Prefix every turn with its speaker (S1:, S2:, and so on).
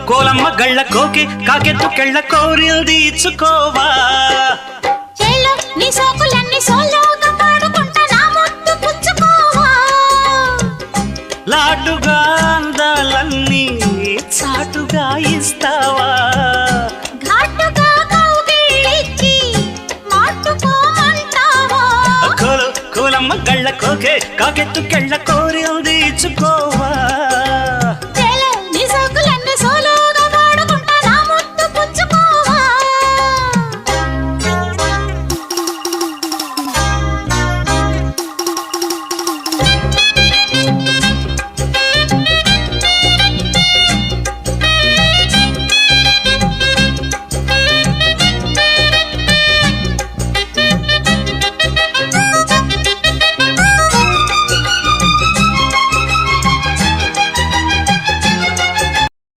S1: కోలమ్మ గళ్ళ కోకి కాకెత్తు కెళ్ళ కోరిల్ది ఇచ్చుకోవా
S2: చేలో నీ సోకులన్నీ సోలోగా పాడుకుంటా నా ముద్దు పుచ్చుకోవా
S1: లాటుగా అందాలన్నీ చాటుగా ఇస్తావా
S2: ఘాటుగా కౌగిలించి మాటుకోమంటావా
S1: కోలమ్మ గళ్ళ కోకే కాకెత్తు కెళ్ళ